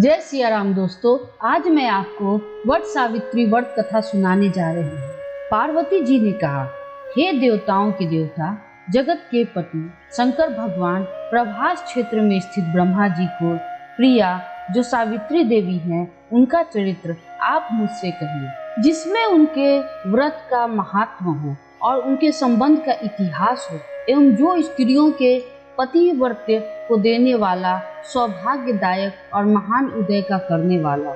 जय सिया राम दोस्तों, आज मैं आपको वट सावित्री व्रत कथा सुनाने जा रही हूँ। पार्वती जी ने कहा, हे देवताओं के देवता, जगत के पति शंकर भगवान प्रभास क्षेत्र में स्थित ब्रह्मा जी को प्रिया जो सावित्री देवी हैं, उनका चरित्र आप मुझसे कहिए, जिसमें उनके व्रत का महात्म हो और उनके संबंध का इतिहास हो, एवं जो स्त्रियों के पतिव्रत्य को देने वाला, सौभाग्यदायक और महान उदय का करने वाला।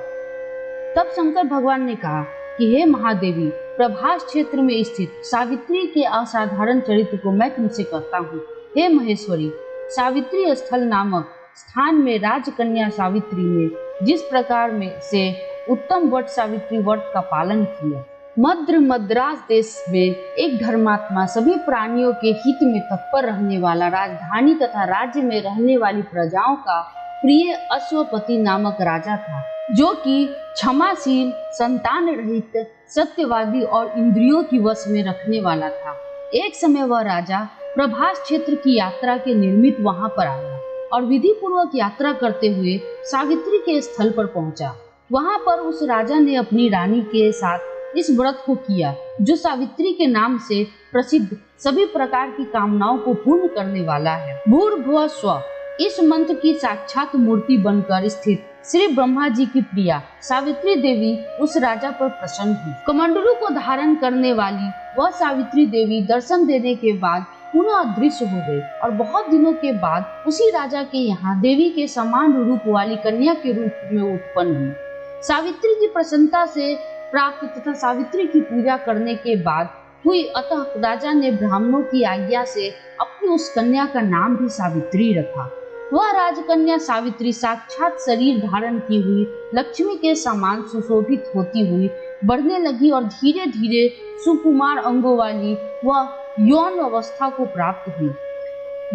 तब शंकर भगवान ने कहा कि हे महादेवी, प्रभास क्षेत्र में स्थित सावित्री के असाधारण चरित्र को मैं तुमसे कहता हूँ। हे महेश्वरी, सावित्री स्थल नामक स्थान में राजकन्या सावित्री ने जिस प्रकार में से उत्तम वट सावित्री व्रत का पालन किया, मद्रास देश में एक धर्मात्मा, सभी प्राणियों के हित में तत्पर रहने वाला, राजधानी तथा राज्य में रहने वाली प्रजाओं का प्रिय अश्वपति नामक राजा था, जो कि क्षमाशील, संतान रहित, सत्यवादी और इंद्रियों की वश में रखने वाला था। एक समय वह राजा प्रभास क्षेत्र की यात्रा के निमित्त वहां पर आया और विधि पूर्वक यात्रा करते हुए सावित्री के स्थल पर पहुंचा। वहां पर उस राजा ने अपनी रानी के साथ इस व्रत को किया, जो सावित्री के नाम से प्रसिद्ध सभी प्रकार की कामनाओं को पूर्ण करने वाला है। भूर्भुवः स्वः इस मंत्र की साक्षात मूर्ति बनकर स्थित श्री ब्रह्मा जी की प्रिया सावित्री देवी उस राजा पर प्रसन्न हुई। कमंडलू को धारण करने वाली वह सावित्री देवी दर्शन देने के बाद पुनः अदृश्य हो गई और बहुत दिनों के बाद उसी राजा के यहाँ देवी के समान रूप वाली कन्या के रूप में उत्पन्न हुई। सावित्री की प्रसन्नता से प्राप्त तथा सावित्री की पूजा करने के बाद हुई, अतः राजा ने ब्राह्मणों की आज्ञा से अपनी उस कन्या का नाम भी सावित्री रखा। वह राजकन्या सावित्री साक्षात शरीर धारण की हुई लक्ष्मी के समान सुशोभित होती हुई बढ़ने लगी और धीरे धीरे सुकुमार अंगों वाली वह यौन अवस्था को प्राप्त हुई,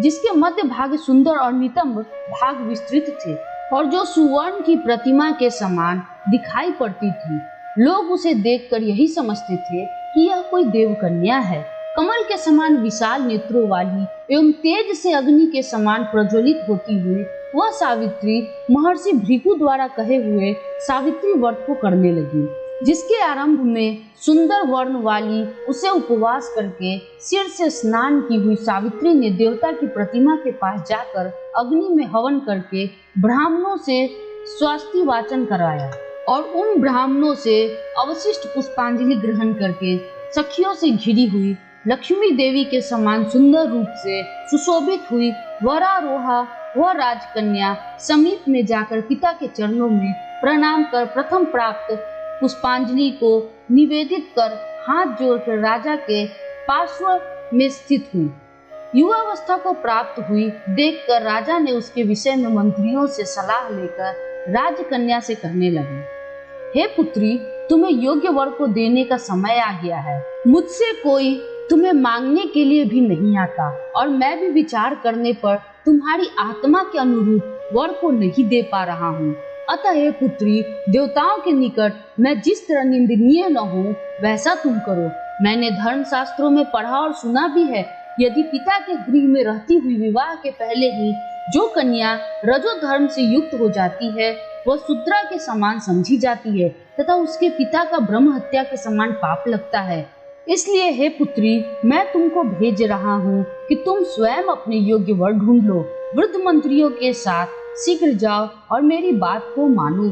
जिसके मध्य भाग सुंदर और नितंब भाग विस्तृत थे और जो सुवर्ण की प्रतिमा के समान दिखाई पड़ती थी। लोग उसे देखकर यही समझते थे कि यह कोई देवकन्या है। कमल के समान विशाल नेत्रों वाली एवं तेज से अग्नि के समान प्रज्वलित होती हुई वह सावित्री महर्षि भृगु द्वारा कहे हुए सावित्री व्रत को करने लगी, जिसके आरंभ में सुंदर वर्ण वाली उसे उपवास करके सिर से स्नान की हुई सावित्री ने देवता की प्रतिमा के पास जाकर अग्नि में हवन करके ब्राह्मणों से स्वास्ति वाचन कराया और उन ब्राह्मणों से अवशिष्ट पुष्पांजलि ग्रहण करके सखियों से घिरी हुई लक्ष्मी देवी के समान सुंदर रूप से सुशोभित हुई वरारोहा वह राजकन्या समीप में जाकर पिता के चरणों में प्रणाम कर प्रथम प्राप्त पुष्पांजलि को निवेदित कर हाथ जोड़कर राजा के पार्श्व में स्थित हुई। युवावस्था को प्राप्त हुई देखकर राजा ने उसके विषय में मंत्रियों से सलाह लेकर राजकन्या से कहने लगे, हे पुत्री, तुम्हें योग्य वर को देने का समय आ गया है। मुझसे कोई तुम्हें मांगने के लिए भी नहीं आता और मैं भी विचार करने पर तुम्हारी आत्मा के अनुरूप वर को नहीं दे पा रहा हूँ। अतः हे पुत्री, देवताओं के निकट मैं जिस तरह निंदनीय न हूँ, वैसा तुम करो। मैंने धर्म शास्त्रों में पढ़ा और सुना भी है, यदि पिता के गृह में रहती हुई विवाह के पहले ही जो कन्या रजो धर्म से युक्त हो जाती है, वह शूद्रा के समान समझी जाती है तथा उसके पिता का ब्रह्म हत्या के समान पाप लगता है। इसलिए हे पुत्री, मैं तुमको भेज रहा हूँ कि तुम स्वयं अपने योग्य वर ढूंढ लो। वृद्ध मंत्रियों के साथ शीघ्र जाओ और मेरी बात को मानो।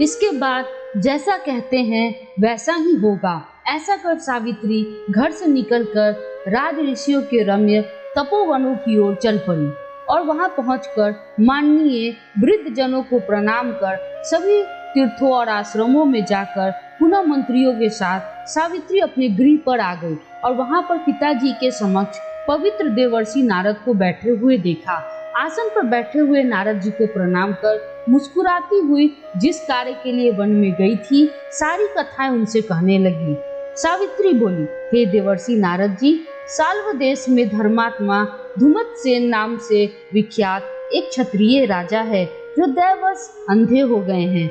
इसके बाद जैसा कहते हैं वैसा ही होगा। ऐसा कर सावित्री घर से निकलकर राज ऋषियों के रम्य तपोवनों की ओर चल पड़ी और वहां पहुंचकर माननीय वृद्ध जनों को प्रणाम कर सभी तीर्थों और आश्रमों में जाकर पुनः मंत्रियों के साथ सावित्री अपने गृह पर आ गई और वहां पर पिताजी के समक्ष पवित्र देवर्षि नारद को बैठे हुए देखा। आसन पर बैठे हुए नारद जी को प्रणाम कर मुस्कुराती हुई जिस कार्य के लिए वन में गई थी, सारी कथाएं उनसे कहने लगी। सावित्री बोली, हे देवर्षि नारद जी, साल्व देश में धर्मात्मा धूमतसेन नाम से विख्यात एक क्षत्रिय राजा है, जो दैवश अंधे हो गए हैं।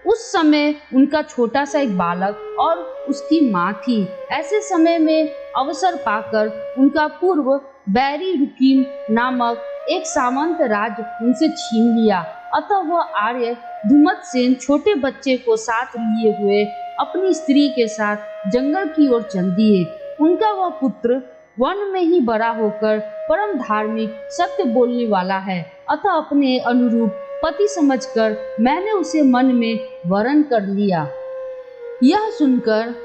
उस समय उनका छोटा सा एक बालक और उसकी माँ थी। ऐसे समय में अवसर पाकर उनका पूर्व बैरी रुकीम नामक एक सामंत राज उनसे छीन लिया अतः वह आर्य धुमतसेन छोटे बच्चे को साथ लिए हुए अपनी स्त्री के साथ जंगल की ओर चल दिए। उनका वह पुत्र वन में ही बड़ा होकर परम धार्मिक सत्य बोलने वाला है, अतः अपने अनुरूप पति समझकर मैंने उसे मन में वरण कर लिया। यह सुनकर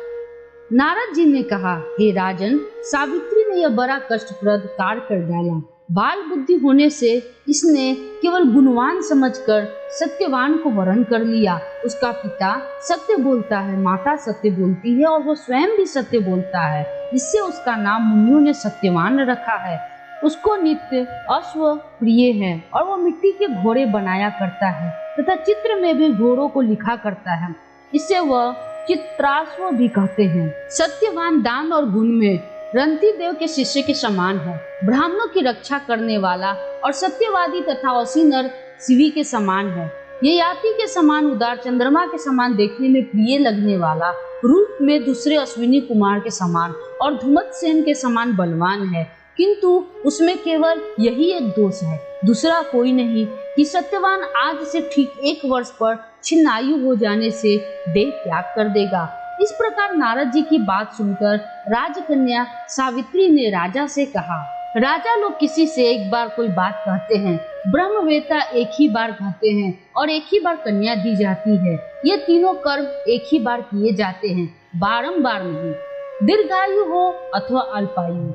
नारद जी ने कहा, हे राजन, सावित्री ने यह बड़ा कष्टप्रद कार्य कर डाला। बाल बुद्धि होने से इसने केवल गुणवान समझकर सत्यवान को वरण कर लिया। उसका पिता सत्य बोलता है, माता सत्य बोलती है और वो स्वयं भी सत्य बोलता है, इससे उसका नाम मुनियों ने सत्यवान रखा है। उसको नित्य अश्व प्रिय है और वो मिट्टी के घोड़े बनाया करता है तथा चित्र में भी घोड़ों को लिखा करता है, इससे वह चित्राश्व भी कहते हैं। सत्यवान दान और गुण में रंती देव के शिष्य के समान है, ब्राह्मणों की रक्षा करने वाला और सत्यवादी तथा वसी नर शिवी के समान है। ये याति के समान उदार, चंद्रमा के समान देखने में प्रिय लगने वाला, रूप में दूसरे अश्विनी कुमार के समान और धुमतसेन के समान बलवान है, किंतु उसमें केवल यही एक दोष है, दूसरा कोई नहीं, कि सत्यवान आज से ठीक 1 वर्ष पर छिन्न आयु हो जाने से देह त्याग कर देगा। इस प्रकार नारद जी की बात सुनकर राजकन्या सावित्री ने राजा से कहा, राजा लोग किसी से एक बार कोई बात कहते हैं, ब्रह्मवेत्ता एक ही बार कहते हैं और एक ही बार कन्या दी जाती है। ये तीनों कर्म एक ही बार किए जाते हैं, बारंबार नहीं। दीर्घायु हो अथवा अल्पायु,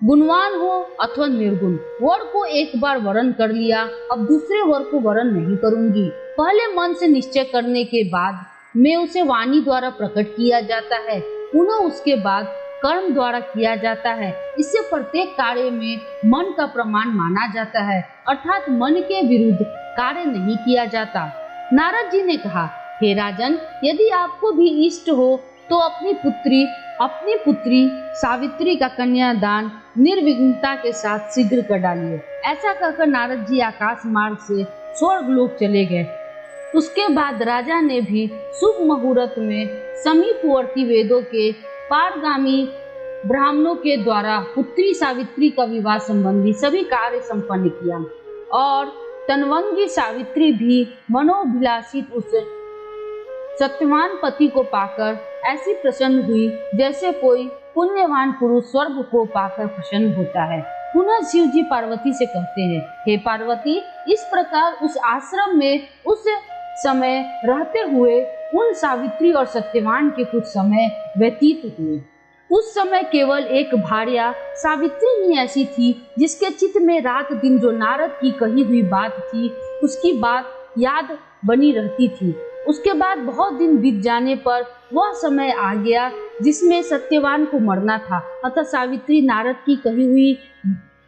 गुणवान हो अथवा निर्गुण, वर को एक बार वरण कर लिया, अब दूसरे वर को वरण नहीं करूंगी। पहले मन से निश्चय करने के बाद में उसे वाणी द्वारा प्रकट किया जाता है, पुनः उसके बाद कर्म द्वारा किया जाता है। इससे प्रत्येक कार्य में मन का प्रमाण माना जाता है, अर्थात मन के विरुद्ध कार्य नहीं किया जाता। नारद जी ने कहा, हे राजन, यदि आपको भी इष्ट हो तो अपनी पुत्री सावित्री का कन्यादान निर्विघ्नता के साथ शीघ्र कर डालिए। ऐसा कहकर नारद जी आकाश मार्ग से स्वर्ग लोक चले गए। उसके बाद राजा ने भी शुभ मुहूर्त में समीपवर्ती वेदों के पारगामी ब्राह्मणों के द्वारा पुत्री सावित्री का विवाह संबंधी सभी कार्य संपन्न किया और तनवंगी सावित्री भी मनोभिलाषित उस सत्यवान पति को पाकर ऐसी प्रसन्न हुई जैसे कोई पुण्यवान पुरुष स्वर्ग को पाकर प्रसन्न होता है। पुनः शिव जी पार्वती से कहते हैं, हे पार्वती, इस प्रकार उस आश्रम में उस समय रहते हुए उन सावित्री और सत्यवान के कुछ समय व्यतीत हुए। उस समय केवल एक भार्या सावित्री ही ऐसी थी जिसके चित्त में रात दिन जो नारद की कही हुई बात थी उसकी बात याद बनी रहती थी। उसके बाद बहुत दिन बीत जाने पर वह समय आ गया जिसमें सत्यवान को मरना था, अतः सावित्री नारद की कही हुई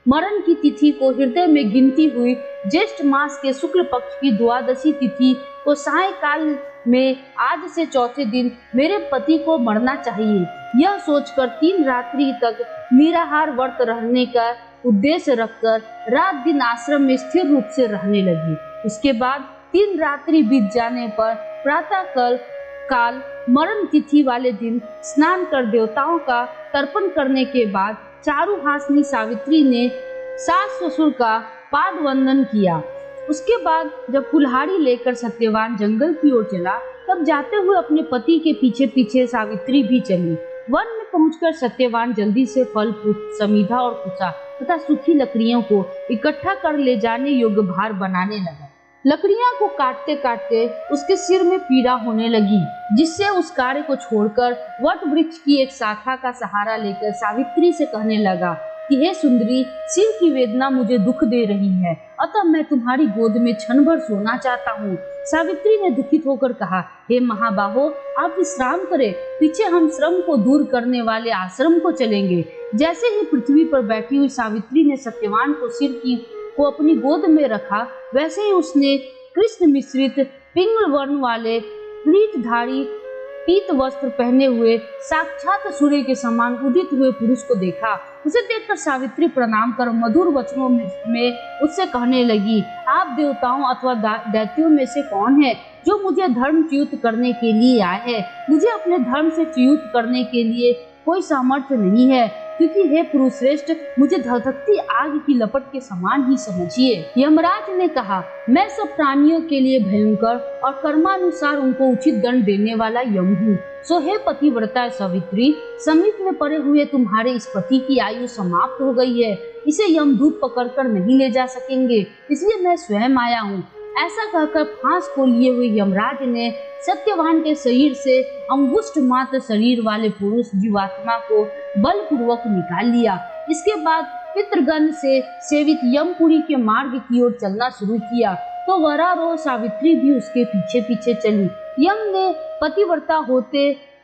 मरण की तिथि को हृदय में गिनती हुई ज्येष्ठ मास के शुक्ल पक्ष की द्वादशी तिथि को सायंकाल में आज से चौथे दिन मेरे पति को मरना चाहिए, यह सोचकर 3 रात्रि तक निराहार व्रत रहने का उद्देश्य रखकर रात दिन आश्रम में स्थिर रूप से रहने लगी। उसके बाद 3 रात्रि बीत जाने पर प्रातः काल मरण तिथि वाले दिन स्नान कर देवताओं का तर्पण करने के बाद चारुहासिनी सावित्री ने सास ससुर का पाद वंदन किया। उसके बाद जब कुल्हाड़ी लेकर सत्यवान जंगल की ओर चला, तब जाते हुए अपने पति के पीछे पीछे सावित्री भी चली। वन में पहुंचकर सत्यवान जल्दी से फल पुष्प, समीधा और कुसा तथा सूखी लकड़ियों को इकट्ठा कर ले जाने योग्य भार बनाने लगा। लकड़ियां को काटते काटते उसके सिर में पीड़ा होने लगी, जिससे उस कार्य को छोड़कर वट वृक्ष की एक शाखा का सहारा लेकर सावित्री से कहने लगा कि हे सुंदरी, सिर की वेदना मुझे दुख दे रही है, अतः मैं तुम्हारी गोद में क्षण भर सोना चाहता हूँ। सावित्री ने दुखित होकर कहा, हे महाबाहो, आप विश्राम करें, पीछे हम श्रम को दूर करने वाले आश्रम को चलेंगे। जैसे ही पृथ्वी पर बैठी हुई सावित्री ने सत्यवान को सिर को अपनी गोद में रखा, वैसे ही उसने कृष्ण मिश्रित पिंगल वर्ण वाले पीठधारी पीत वस्त्र पहने हुए साक्षात सूर्य के समान उदित हुए पुरुष को देखा। उसे देखकर सावित्री प्रणाम कर मधुर वचनों में उससे कहने लगी, आप देवताओं अथवा दैत्यों में से कौन है जो मुझे धर्म च्युत करने के लिए आए हैं? मुझे अपने धर्म से च्युत करने के लिए कोई सामर्थ्य नहीं है। क्योंकि हे पुरुष श्रेष्ठ, मुझे धधकती आग की लपट के समान ही समझिए। यमराज ने कहा, मैं सब प्राणियों के लिए भयंकर और कर्मानुसार उनको उचित दंड देने वाला यम हूँ। सो हे पतिव्रता सावित्री, समीप में पड़े हुए तुम्हारे इस पति की आयु समाप्त हो गई है, इसे यमदूत पकड़कर नहीं ले जा सकेंगे, इसलिए मैं स्वयं आया हूँ। ऐसा कहकर फांस को लिए हुए यमराज ने सत्यवान के शरीर से अंगुष्ठ मात्र शरीर वाले पुरुष जीवात्मा को बलपूर्वक निकाल लिया। इसके बाद पितृगण से सेवित यमपुरी के मार्ग की ओर चलना शुरू किया, तो वरारोह सावित्री भी उसके पीछे पीछे चली। यम ने पतिव्रता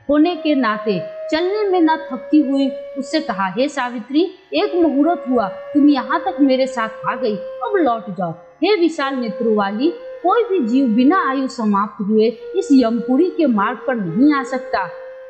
होने के नाते चलने में न थकती हुई उससे कहा, हे सावित्री, एक मुहूर्त हुआ, तुम यहाँ तक मेरे साथ आ गई, अब लौट जाओ। हे विशाल नेत्रों वाली, कोई भी जीव बिना आयु समाप्त हुए इस यमपुरी के मार्ग पर नहीं आ सकता।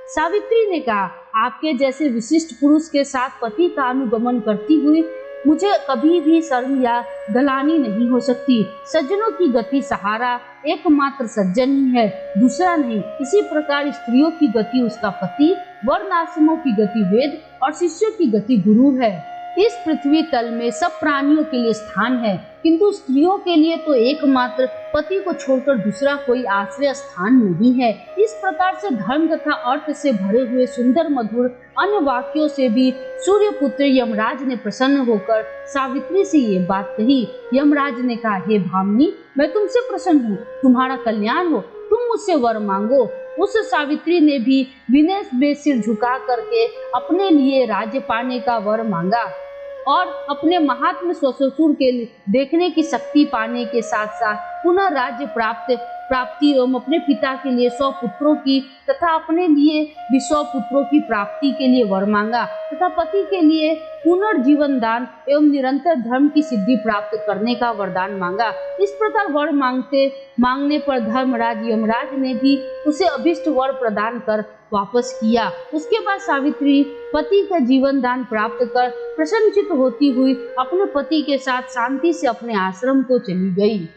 सावित्री ने कहा, आपके जैसे विशिष्ट पुरुष के साथ पति का अनुगमन करती हुई मुझे कभी भी शर्म या गलानी नहीं हो सकती। सज्जनों की गति सहारा एकमात्र सज्जन ही है, दूसरा नहीं। इसी प्रकार स्त्रियों की गति उसका पति, वर्णाश्रमों की गति वेद और शिष्यों की गति गुरु है। इस पृथ्वी तल में सब प्राणियों के लिए स्थान है, किंतु स्त्रियों के लिए तो एकमात्र पति को छोड़कर दूसरा कोई आश्रय स्थान नहीं है। इस प्रकार से धर्म तथा अर्थ से भरे हुए सुंदर मधुर अन्य वाक्यों से भी सूर्यपुत्र यमराज ने प्रसन्न होकर सावित्री से ये बात कही। यमराज ने कहा, हे भामिनी, मैं तुमसे प्रसन्न हूँ, तुम्हारा कल्याण हो, तुम मुझसे वर मांगो। उस सावित्री ने भी विनय में सिर झुका करके अपने लिए राज्य पाने का वर मांगा और अपने महात्म ससुर के देखने की शक्ति पाने के साथ साथ पुनः राज्य प्राप्ति एवं अपने पिता के लिए 100 पुत्रों की तथा अपने लिए भी 100 पुत्रों की प्राप्ति के लिए वर मांगा तथा पति के लिए पुनर्जीवन दान एवं निरंतर धर्म की सिद्धि प्राप्त करने का वरदान मांगा। इस प्रकार वर मांगने पर धर्मराज यमराज ने भी उसे अभिष्ट वर प्रदान कर वापस किया। उसके बाद सावित्री पति का जीवन दान प्राप्त कर प्रसन्नचित्त होती हुई अपने पति के साथ शांति से अपने आश्रम को चली गई।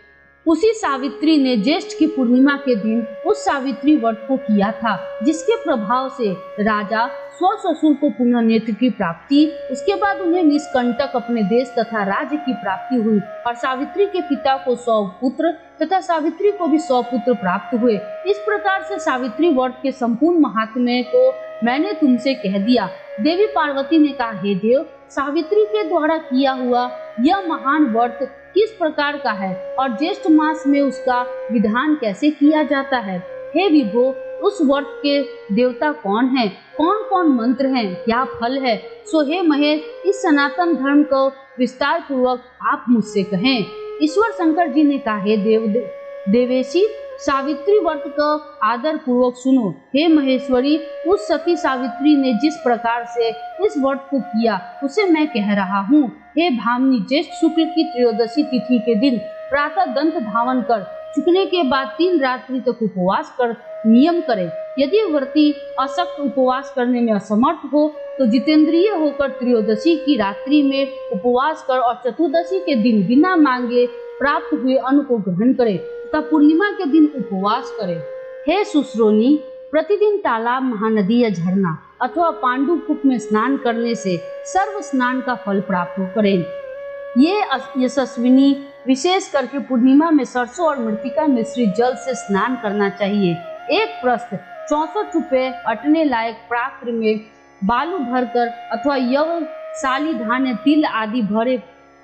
उसी सावित्री ने ज्येष्ठ की पूर्णिमा के दिन उस सावित्री व्रत को किया था, जिसके प्रभाव से राजा स्व ससुर को पुनः नेत्र की प्राप्ति, उसके बाद उन्हें निष्कंटक अपने देश तथा राज्य की प्राप्ति हुई और सावित्री के पिता को 100 पुत्र तथा सावित्री को भी 100 पुत्र प्राप्त हुए। इस प्रकार से सावित्री व्रत के संपूर्ण महात्म्य को मैंने तुमसे कह दिया। देवी पार्वती ने कहा, हे देव, सावित्री के द्वारा किया हुआ यह महान व्रत किस प्रकार का है और ज्येष्ठ मास में उसका विधान कैसे किया जाता है? हे विभो, उस व्रत के देवता कौन हैं? कौन कौन मंत्र हैं? क्या फल है? सो हे महेश, इस सनातन धर्म को विस्तार पूर्वक आप मुझसे कहें। ईश्वर शंकर जी ने कहा, हे देवेशी, सावित्री व्रत का आदर पूर्वक सुनो। हे महेश्वरी, उस सती सावित्री ने जिस प्रकार से इस व्रत को किया उसे मैं कह रहा हूँ। हे भामिनी, ज्येष्ठ शुक्ल की त्रयोदशी तिथि के दिन प्रातः दंत धावन कर चुकने के बाद 3 रात्रि तक उपवास कर नियम करे। यदि व्रती अशक्त उपवास करने में असमर्थ हो तो जितेंद्रिय होकर त्रयोदशी की रात्रि में उपवास कर और चतुर्दशी के दिन बिना मांगे प्राप्त हुए अन्न को ग्रहण करे तथा पूर्णिमा के दिन उपवास करे। हे सुश्रोनी, प्रतिदिन तालाब, महानदी या झरना अथवा पांडु कूप में स्नान करने से सर्व स्नान का फल प्राप्त करें। ये यशस्विनी विशेष करके पूर्णिमा में सरसों और मृतिका मिश्रित जल से स्नान करना चाहिए। एक प्रस्थ 64 रुपये अटने लायक पात्र में बालू भरकर अथवा यव, साली, धान्य, तिल आदि भरे,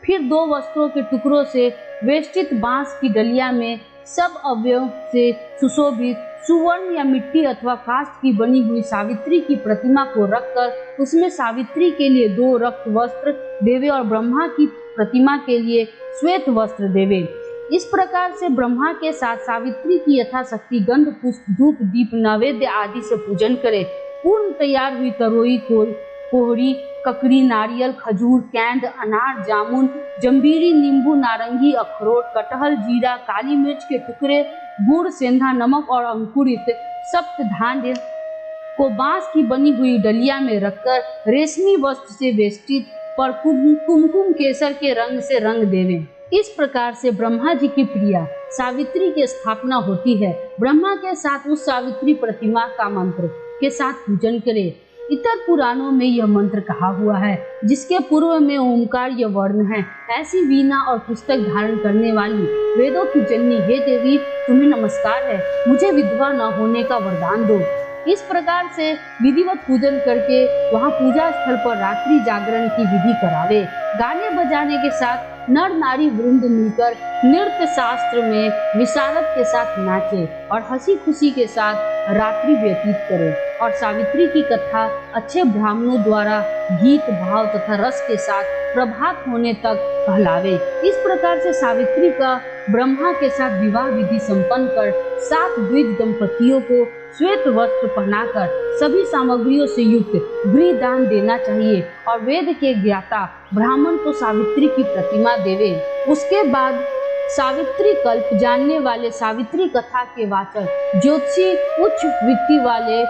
फिर 2 वस्त्रों के टुकड़ों से वेष्टित बांस की डलिया में सब अवयव से सुशोभित सुवर्ण या मिट्टी अथवा काष्ठ की बनी हुई सावित्री की प्रतिमा को रखकर उसमें सावित्री के लिए 2 रक्त वस्त्र देवे और ब्रह्मा की प्रतिमा के लिए श्वेत वस्त्र देवे। इस प्रकार से ब्रह्मा के साथ सावित्री की यथाशक्ति गंध, पुष्प, धूप, दीप, नैवेद्य आदि से पूजन करे। पूर्ण तैयार हुई तरोई, कोहड़ी, ककड़ी, नारियल, खजूर, कैंद, अनार, जामुन, जंबीरी, नींबू, नारंगी, अखरोट, कटहल, जीरा, काली मिर्च के टुकड़े, गुड़, सेंधा, नमक और अंकुरित सप्त धान्य को बांस की बनी हुई डलिया में रखकर रेशमी वस्त्र से वेष्टित पर कुमकुम केसर के रंग से रंग देवें। इस प्रकार से ब्रह्मा जी की प्रिया सावित्री की स्थापना होती है। ब्रह्मा के साथ उस सावित्री प्रतिमा का मंत्र के साथ पूजन करें। इतर पुराणों में यह मंत्र कहा हुआ है, जिसके पूर्व में ओंकार यह वर्ण है। ऐसी वीणा और पुस्तक धारण करने वाली वेदों की जननी हे देवी, तुम्हें नमस्कार है, मुझे विधवा न होने का वरदान दो। इस प्रकार से विधिवत पूजन करके वहाँ पूजा स्थल पर रात्रि जागरण की विधि करावे। गाने बजाने के साथ नर नारी वृंद मिलकर नृत्य शास्त्र में विशारद के साथ नाचे और हंसी खुशी के साथ रात्रि व्यतीत करे और सावित्री की कथा अच्छे ब्राह्मणों द्वारा गीत भाव तथा रस के साथ प्रभात होने तक कहलावे। इस प्रकार से सावित्री का ब्रह्मा के साथ विवाह विधि संपन्न कर 7 द्विज दंपतियों को श्वेत वस्त्र पहनाकर सभी सामग्रियों से युक्त गृह दान देना चाहिए और वेद के ज्ञाता ब्राह्मण को सावित्री की प्रतिमा देवे। उसके बाद सावित्री कल्प जानने वाले, सावित्री कथा के वाचक, ज्योतिषी, उच्च वृत्ति वाले,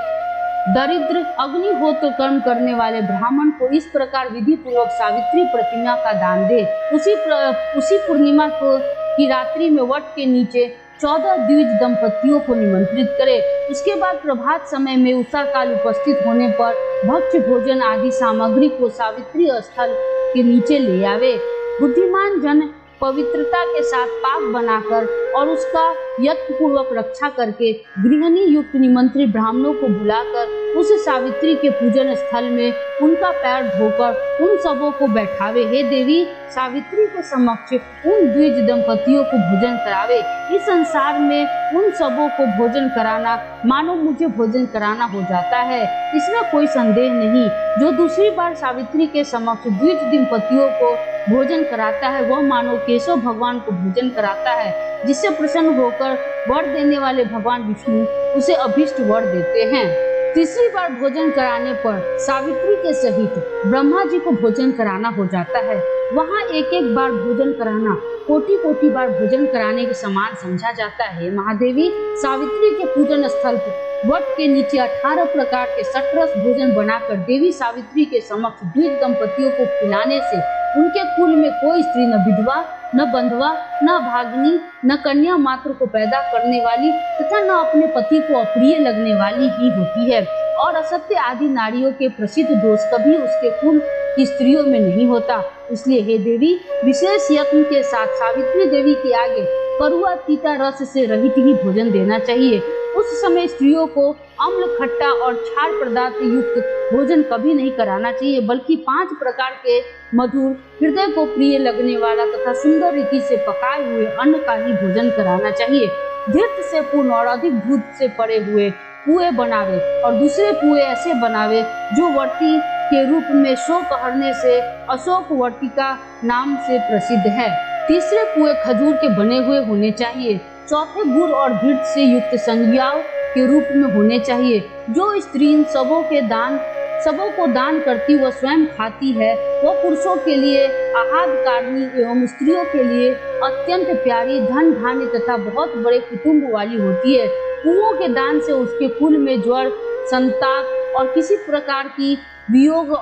दरिद्र, अग्निहोत्र कर्म करने वाले ब्राह्मण को इस प्रकार विधि पूर्वक सावित्री प्रतिमा का दान दे। उसी पूर्णिमा को की रात्रि में वट के नीचे 14 द्विज दंपतियों को निमंत्रित करे। उसके बाद प्रभात समय में उषा काल उपस्थित होने पर भक्ष्य भोजन आदि सामग्री को सावित्री स्थल के नीचे ले आवे। बुद्धिमान जन पवित्रता के साथ पाक बनाकर और उसका यत्न पूर्वक रक्षा करके गृहिणी युक्त निमंत्रित ब्राह्मणों को बुलाकर उस सावित्री के पूजन स्थल में उनका पैर धोकर उन सबों को बैठावे। हे देवी, सावित्री के समक्ष उन द्विज दंपतियों को भोजन करावे। इस संसार में उन सबों को भोजन कराना मानो मुझे भोजन कराना हो जाता है, इसमें कोई संदेह नहीं। जो दूसरी बार सावित्री के समक्ष द्विज दंपतियों को भोजन कराता है वह मानो केशव भगवान को भोजन कराता है, जिससे प्रसन्न होकर वर देने वाले भगवान विष्णु उसे अभीष्ट वर देते हैं। तीसरी बार भोजन कराने पर सावित्री के सहित ब्रह्मा जी को भोजन कराना हो जाता है। वहाँ एक एक बार भोजन कराना कोटि बार भोजन कराने के समान समझा जाता है। महादेवी, सावित्री के पूजन स्थल वट के नीचे 18 प्रकार के सटरस भोजन बनाकर देवी सावित्री के समक्ष द्विज दंपतियों को खिलाने से उनके कुल में कोई स्त्री न विधवा, न बंधवा, न भागनी, न कन्या मात्र को पैदा करने वाली तथा न अपने पति को अप्रिय लगने वाली ही होती है। और असत्य आदि नारियों के प्रसिद्ध दोष कभी उसके कुल की स्त्रियों में नहीं होता। इसलिए हे देवी, विशेष यत्न के साथ सावित्री देवी के आगे करुआ तीता रस से रहित ही भोजन देना चाहिए। उस समय स्त्रियों को अम्ल, खट्टा और क्षार पदार्थ युक्त भोजन कभी नहीं कराना चाहिए, बल्कि 5 प्रकार के मधुर, हृदय को प्रिय लगने वाला तथा सुंदर रीति से पकाए हुए अन्न का ही भोजन कराना चाहिए। धीर्थ से पूर्ण और अधिक दूध से पड़े हुए पुए बनावे और दूसरे पुए ऐसे बनावे जो वर्ती के रूप में शोक हरने से अशोक वर्तिका नाम से प्रसिद्ध है। तीसरे पुए खजूर के बने हुए होने चाहिए। चौथे गुड़ और घृत से युक्त संज्ञाओं के रूप में होने चाहिए। जो स्त्री इन सबों को दान करती वह स्वयं खाती है, वह पुरुषों के लिए आहार कारणीय एवं स्त्रियों के लिए अत्यंत प्यारी, धन धान्य तथा बहुत बड़े कुटुंब वाली होती है। पुओं के दान से उसके कुल में ज्वर, संताप और किसी प्रकार की वियोग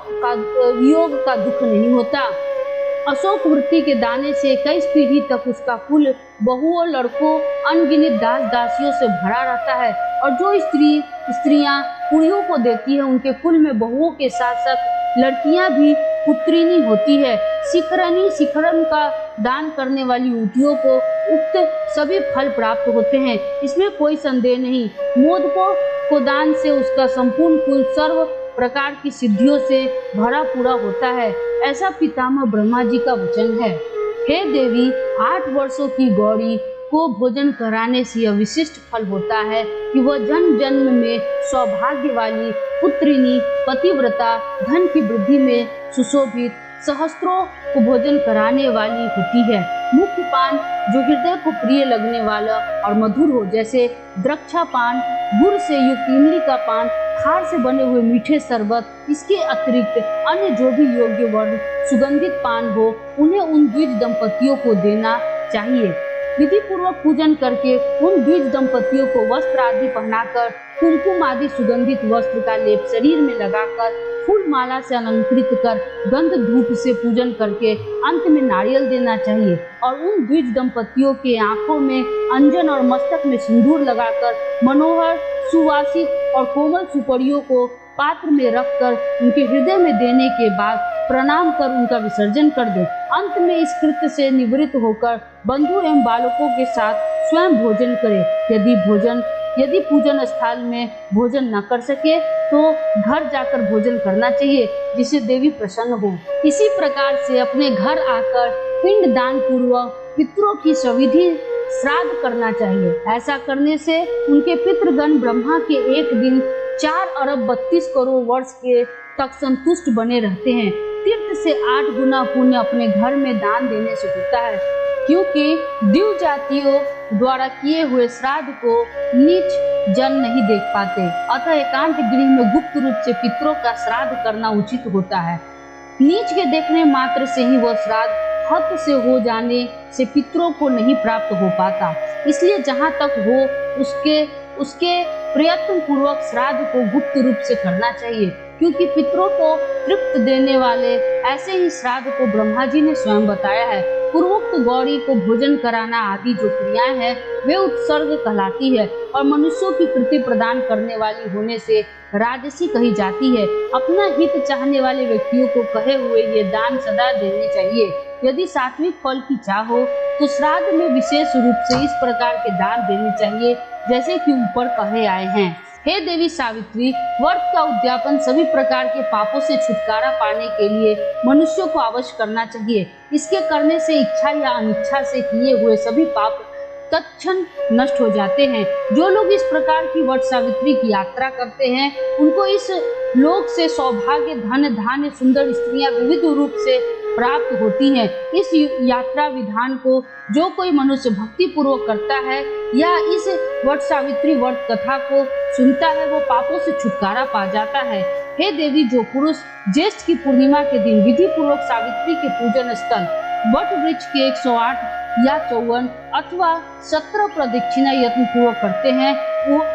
का दुख नहीं होता। अशोक वृत्ति के दाने से 21 पीढ़ी तक उसका कुल बहुओं, लड़कों, अनगिनत दास दासियों से भरा रहता है। और जो स्त्रियां कुड़ियों को देती है उनके कुल में बहुओं के साथ साथ लड़कियां भी पुत्रिनी होती है। शिखरण का दान करने वाली युवतियों को उक्त सभी फल प्राप्त होते हैं, इसमें कोई संदेह नहीं। मोदकों को दान से उसका संपूर्ण कुल सर्व प्रकार की सिद्धियों से भरा पूरा होता है, ऐसा पितामह ब्रह्मा जी का वचन है। हे देवी, 8 वर्षों की गौरी को भोजन कराने से यह विशिष्ट फल होता है कि वह जन्म जन्म में सौभाग्य वाली, पुत्रिनी, पतिव्रता, धन की वृद्धि में सुशोभित, सहस्त्रों को भोजन कराने वाली होती है। मुख्य पान जो हृदय को प्रिय लगने वाला और मधुर हो, जैसे द्रक्षा पान, गुड़ से युक्त इमली का पान, खार से बने हुए मीठे शरबत, इसके अतिरिक्त अन्य जो भी योग्य वर्ण सुगंधित पान हो, उन्हें उन द्विज दंपतियों को देना चाहिए। विधि पूर्वक पूजन करके उन द्विज दंपतियों को वस्त्र आदि पहनाकर, कुमकुम आदि सुगंधित वस्त्र का लेप शरीर में लगाकर, फूल माला से अलंकृत कर, गंध धूप से पूजन करके अंत में नारियल देना चाहिए। और उन द्विज दंपतियों के आंखों में अंजन और मस्तक में सिंदूर लगाकर मनोहर, सुवासित और कोमल सुपड़ियों को पात्र में रखकर उनके हृदय में देने के बाद प्रणाम कर उनका विसर्जन कर दे। अंत में इस कृत्य से निवृत्त होकर बंधु एवं बालकों के साथ स्वयं भोजन करे। यदि पूजन स्थल में भोजन न कर सके तो घर जाकर भोजन करना चाहिए, जिससे देवी प्रसन्न हो। इसी प्रकार से अपने घर आकर पिंड दान पूर्वक पितरों की सविधि श्राद्ध करना चाहिए। ऐसा करने से उनके पितृगण ब्रह्मा के एक दिन 4 अरब 32 करोड़ वर्ष के तक संतुष्ट बने रहते हैं। तीर्थ से 8 गुना पुण्य अपने घर में दान देने से होता है, क्योंकि दिव्य जातियों द्वारा किए हुए श्राद्ध को नीच जन नहीं देख पाते। अतः एकांत गृह में गुप्त रूप से पितरों का श्राद्ध करना उचित होता है। नीच के देखने मात्र से ही वह श्राद्ध हत से हो जाने से पितरों को नहीं प्राप्त हो पाता। इसलिए जहाँ तक हो उसके प्रयत्न पूर्वक श्राद्ध को गुप्त रूप से करना चाहिए, क्योंकि पितरों को तृप्त देने वाले ऐसे ही श्राद्ध को ब्रह्मा जी ने स्वयं बताया है। पूर्वोक्त गौरी को भोजन कराना आदि जो क्रियाएं हैं वे उत्सर्ग कहलाती है और मनुष्यों की कृति प्रदान करने वाली होने से राजसी कही जाती है। अपना हित चाहने वाले व्यक्तियों को कहे हुए ये दान सदा देने चाहिए। यदि सात्विक फल की चाह हो तो श्राद्ध में विशेष रूप से इस प्रकार के दान देने चाहिए जैसे कि ऊपर कहे आए हैं। हे देवी सावित्री, व्रत का उद्यापन सभी प्रकार के पापों से छुटकारा पाने के लिए मनुष्यों को अवश्य करना चाहिए। इसके करने से इच्छा या अनिच्छा से किए हुए सभी पाप तत्क्षण नष्ट हो जाते हैं। जो लोग इस प्रकार की वट सावित्री की यात्रा करते हैं उनको इस लोक से सौभाग्य, धन धान्य, सुंदर स्त्रियां विविध रूप से प्राप्त होती हैं। इस यात्रा विधान को जो कोई मनुष्य भक्ति पूर्वक करता है या इस वट सावित्री व्रत कथा को सुनता है वो पापों से छुटकारा पा जाता है। हे देवी, जो पुरुष ज्येष्ठ की पूर्णिमा के दिन विधि पूर्वक सावित्री के पूजन स्थल वट वृक्ष के 108 या 54 अथवा 17 प्रदक्षिणा यत्न पूर्वक करते हैं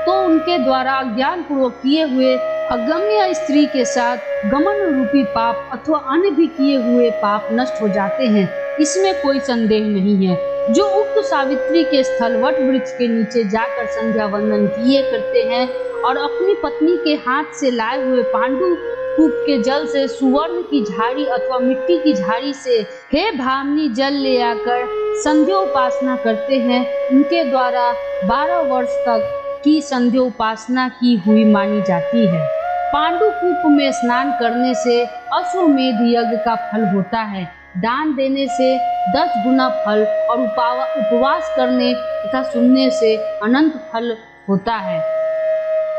तो उनके द्वारा अज्ञान पूर्वक किए हुए अगम्य स्त्री के साथ गमन रूपी पाप अथवा अन्य भी किए हुए पाप नष्ट हो जाते हैं। इसमें कोई संदेह नहीं है। जो उक्त सावित्री के स्थल वट वृक्ष के नीचे जाकर संध्या वंदन किए करते हैं और अपनी पत्नी के हाथ से लाए हुए पांडु कूप के जल से सुवर्ण की झाड़ी अथवा मिट्टी की झाड़ी से हे भामनी जल ले आकर संध्या उपासना करते हैं, उनके द्वारा 12 वर्ष तक की संध्या उपासना की हुई मानी जाती है। पांडु कूप में स्नान करने से अश्वमेध यज्ञ का फल होता है। दान देने से 10 गुना फल और उपवास करने तथा सुनने से अनंत फल होता है।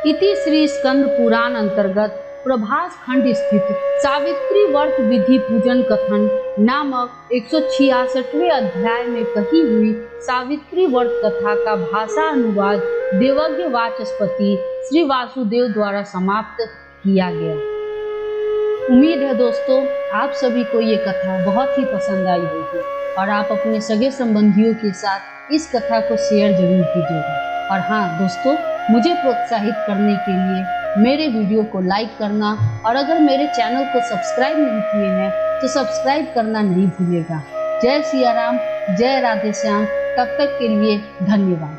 इति श्री स्कंद पुराण अंतर्गत प्रभास खंड स्थित सावित्री व्रत विधि पूजन कथन नामक 166वें अध्याय में कही हुई सावित्री व्रत कथा का भाषा अनुवाद देवज्ञ वाचस्पति श्री वासुदेव द्वारा समाप्त किया गया। उम्मीद है दोस्तों आप सभी को ये कथा बहुत ही पसंद आई होगी और आप अपने सगे संबंधियों के साथ इस कथा को शेयर जरूर कीजिएगा। और हाँ दोस्तों, मुझे प्रोत्साहित करने के लिए मेरे वीडियो को लाइक करना और अगर मेरे चैनल को सब्सक्राइब नहीं किए हैं तो सब्सक्राइब करना नहीं भूलिएगा। जय सिया राम, जय राधे श्याम। तब तक के लिए धन्यवाद।